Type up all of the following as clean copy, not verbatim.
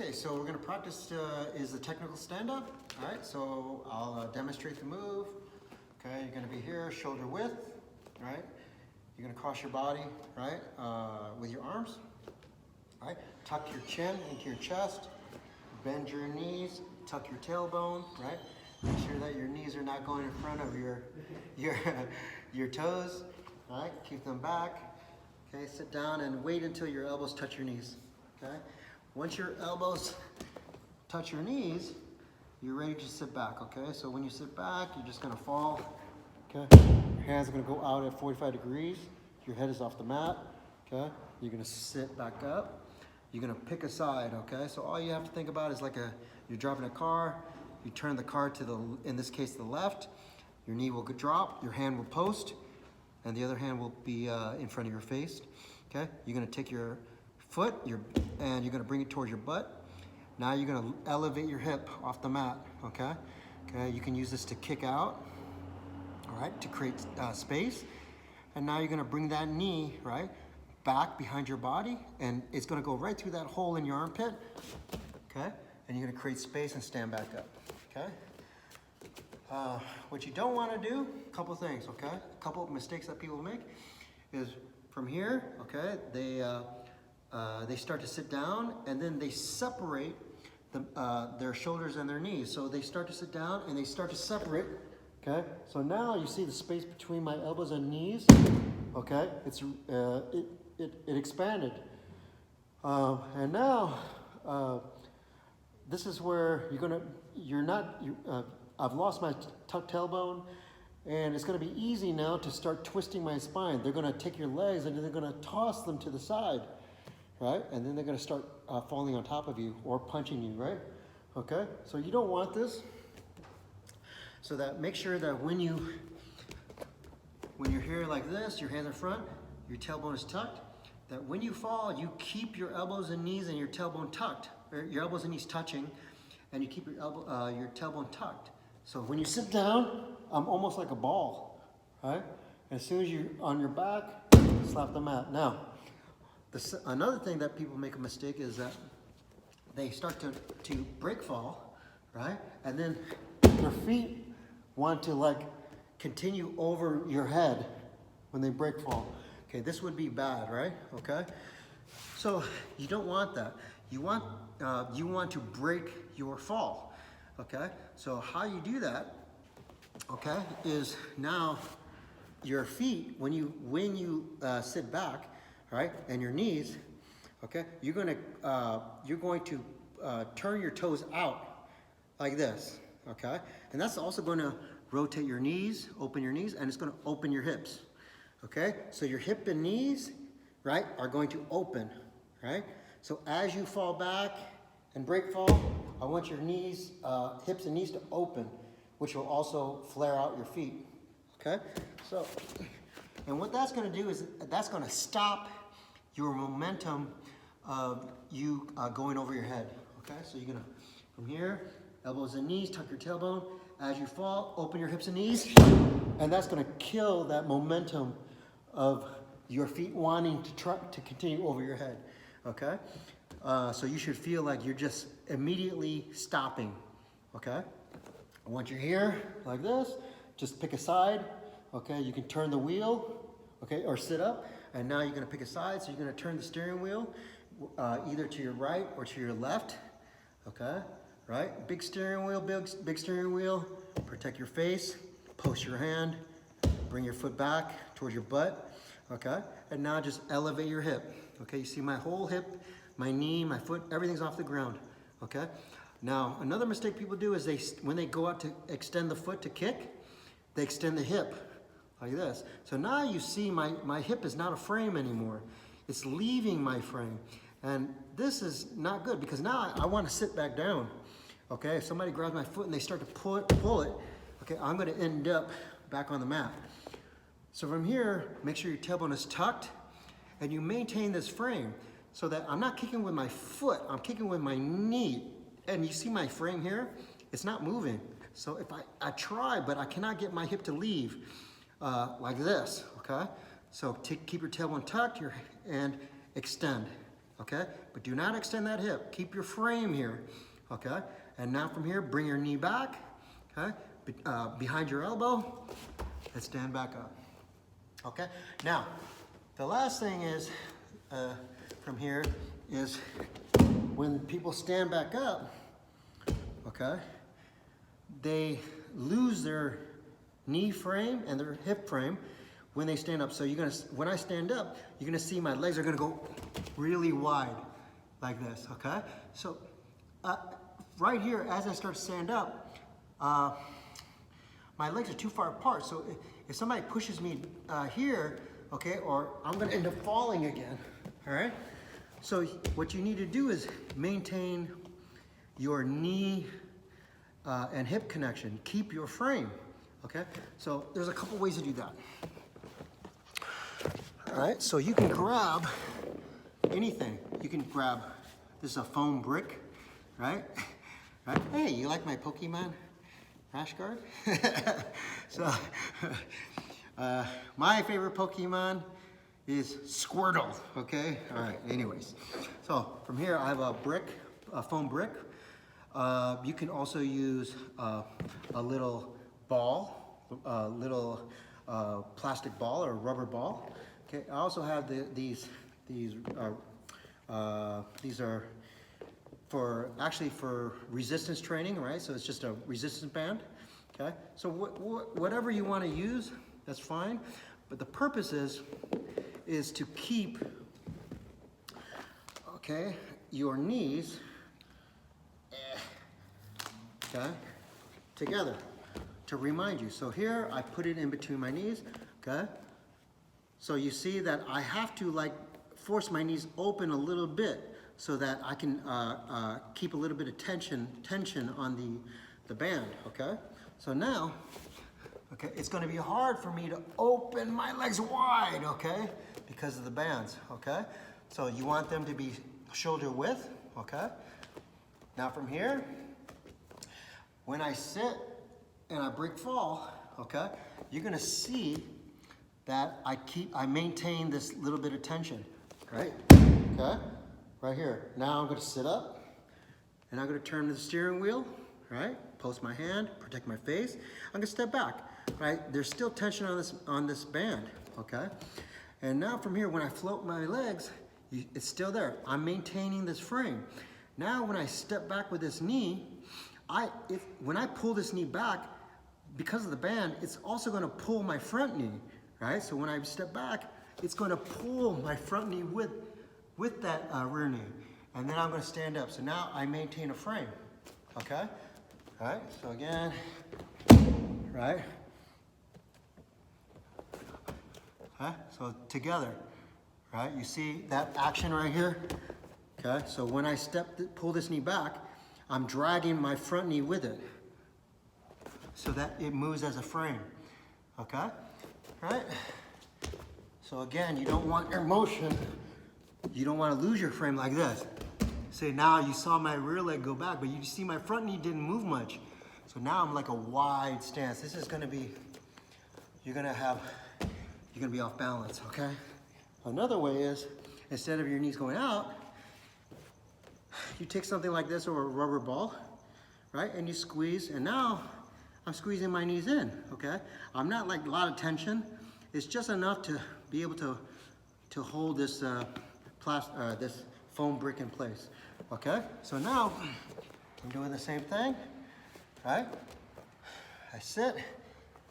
Okay, so we're gonna practice is the technical stand-up. All right, so I'll demonstrate the move. Okay, you're gonna be here, shoulder width, right? You're gonna cross your body, right, with your arms, right? Tuck your chin into your chest, bend your knees, tuck your tailbone, right? Make sure that your knees are not going in front of your toes, right? Keep them back. Okay, sit down and wait until your elbows touch your knees, okay? Once your elbows touch your knees, you're ready to sit back, okay? So when you sit back, you're just gonna fall, okay? Your hands are gonna go out at 45 degrees. Your head is off the mat, okay? You're gonna sit back up. You're gonna pick a side, okay? So all you have to think about is you're driving a car, you turn the car to in this case, the left, your knee will drop, your hand will post, and the other hand will be in front of your face, okay? You're gonna take your foot, and you're gonna bring it towards your butt. Now you're gonna elevate your hip off the mat, okay? Okay, you can use this to kick out, all right, to create space. And now you're gonna bring that knee, right, back behind your body, and it's gonna go right through that hole in your armpit, okay? And you're gonna create space and stand back up, okay? What you don't wanna do, a couple things, okay? A couple of mistakes that people make is from here, okay, they start to sit down and then they separate their shoulders and their knees. So they start to sit down and they start to separate, okay? So now you see the space between my elbows and knees, okay? It expanded. And now, this is where I've lost my tucked tailbone, and it's gonna be easy now to start twisting my spine. They're gonna take your legs and they're gonna toss them to the side, right? And then they're gonna start falling on top of you or punching you, right? Okay, so you don't want this. So that make sure that when you're here like this, your hands in front, your tailbone is tucked, that when you fall, you keep your elbows and knees and your tailbone tucked, or your elbows and knees touching, and you keep your tailbone tucked. So when you sit down, I'm almost like a ball, right? As soon as you're on your back, slap the mat. Now, another thing that people make a mistake is that they start to break fall, right? And then their feet want to continue over your head when they break fall. Okay, this would be bad, right? Okay, so you don't want that. You want to break your fall. Okay, so how you do that, okay, is now your feet when you sit back, right, and your knees, okay, you're going to turn your toes out like this, okay, and that's also going to rotate your knees, open your knees, and it's going to open your hips, okay. So your hip and knees, right, are going to open, right. So as you fall back and break fall, I want your knees, hips and knees to open, which will also flare out your feet, okay? So, and what that's gonna do is that's gonna stop your momentum of you going over your head, okay? So you're gonna, from here, elbows and knees, tuck your tailbone. As you fall, open your hips and knees, and that's gonna kill that momentum of your feet wanting to continue over your head, okay? So you should feel like you're just immediately stopping, okay? Once you're here, like this, just pick a side, okay? You can turn the wheel, okay, or sit up, and now you're gonna pick a side, so you're gonna turn the steering wheel either to your right or to your left, okay? Right? Big steering wheel, big steering wheel, protect your face, post your hand, bring your foot back towards your butt, okay? And now just elevate your hip, okay? You see my whole hip, my knee, my foot, everything's off the ground, okay? Now, another mistake people do is when they go out to extend the foot to kick, they extend the hip like this. So now you see my hip is not a frame anymore. It's leaving my frame. And this is not good because now I want to sit back down, okay? If somebody grabs my foot and they start to pull it, okay, I'm gonna end up back on the mat. So from here, make sure your tailbone is tucked and you maintain this frame so that I'm not kicking with my foot, I'm kicking with my knee. And you see my frame here? It's not moving. So if I try, but I cannot get my hip to leave like this, okay? So keep your tailbone tucked and extend, okay? But do not extend that hip. Keep your frame here, okay? And now from here, bring your knee back, okay? Behind your elbow, and stand back up, okay? Now, the last thing is, from here, is when people stand back up, okay, they lose their knee frame and their hip frame when they stand up. So when I stand up, you're gonna see my legs are gonna go really wide like this, okay? So right here, as I start to stand up, my legs are too far apart. So if somebody pushes me here, okay, or I'm gonna end up falling again, all right? So what you need to do is maintain your knee and hip connection. Keep your frame, okay? So there's a couple ways to do that. All right, so you can grab anything. You can grab, this is a foam brick, right? Right? Hey, you like my Pokemon rash guard? So, my favorite Pokemon is Squirtle, okay? All right, anyways. So from here, I have a foam brick. You can also use a little ball, a little plastic ball or rubber ball. Okay, I also have these are for resistance training, right? So it's just a resistance band. Okay, so whatever you want to use, that's fine. But the purpose is to keep, okay, your knees, okay, together to remind you. So here I put it in between my knees, okay? So you see that I have to like force my knees open a little bit so that I can keep a little bit of tension on the band, okay? So now, okay, it's gonna be hard for me to open my legs wide, okay? Because of the bands, okay? So you want them to be shoulder width, okay? Now from here, when I sit and I break fall, okay, you're gonna see that I maintain this little bit of tension, right? Okay, right here. Now I'm gonna sit up and I'm gonna turn the steering wheel, right? Post my hand, protect my face. I'm gonna step back, right? There's still tension on this band, okay? And now from here, when I float my legs, it's still there. I'm maintaining this frame. Now when I step back with this knee, when I pull this knee back, because of the band, it's also gonna pull my front knee, right? So when I step back, it's gonna pull my front knee with that rear knee. And then I'm gonna stand up. So now I maintain a frame, okay? All right, so again, right? Okay, so together, right? You see that action right here? Okay, so when I pull this knee back, I'm dragging my front knee with it so that it moves as a frame, okay? Right? So again, you don't want your motion, you don't want to lose your frame like this. Say now you saw my rear leg go back, but you see my front knee didn't move much. So now I'm like a wide stance. This is gonna be, you're gonna be off balance, okay? Another way is, instead of your knees going out, you take something like this or a rubber ball, right? And you squeeze, and now I'm squeezing my knees in, okay? I'm not like a lot of tension. It's just enough to be able to hold this this foam brick in place, okay? So now I'm doing the same thing, right? I sit,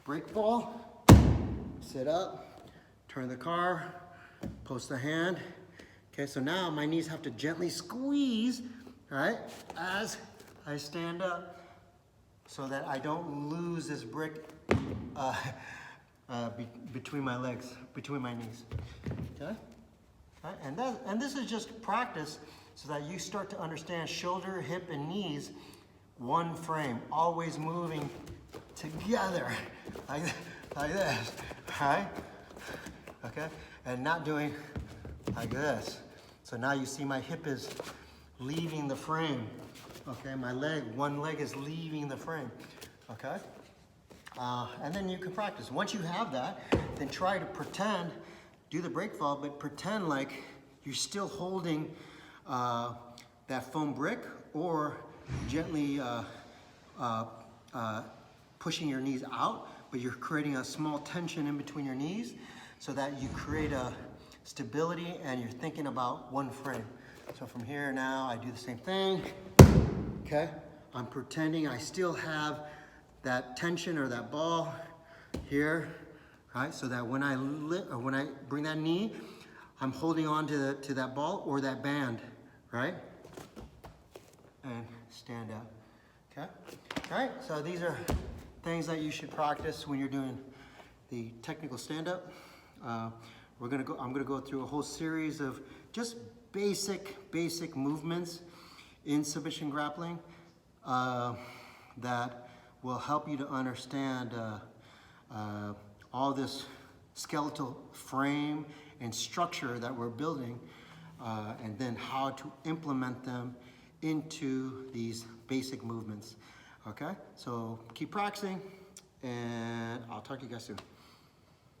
break fall, sit up, turn the car, post the hand. Okay, so now my knees have to gently squeeze, right, as I stand up so that I don't lose this brick between my legs, between my knees, okay? Right? And this is just practice so that you start to understand shoulder, hip, and knees, one frame, always moving together, like this, right? Okay, and not doing like this. So now you see my hip is leaving the frame, okay? My leg, one leg is leaving the frame, okay? And then you can practice. Once you have that, then try to pretend, do the break fall, but pretend like you're still holding that foam brick, or gently pushing your knees out, but you're creating a small tension in between your knees so that you create a stability and you're thinking about one frame. So from here now, I do the same thing, okay? I'm pretending I still have that tension or that ball here, right? So that when I bring that knee, I'm holding on to that ball or that band, right? And stand up, okay? All right, so these are things that you should practice when you're doing the technical stand-up. I'm gonna go through a whole series of just basic movements in submission grappling that will help you to understand all this skeletal frame and structure that we're building, and then how to implement them into these basic movements. Okay, so keep practicing, and I'll talk to you guys soon.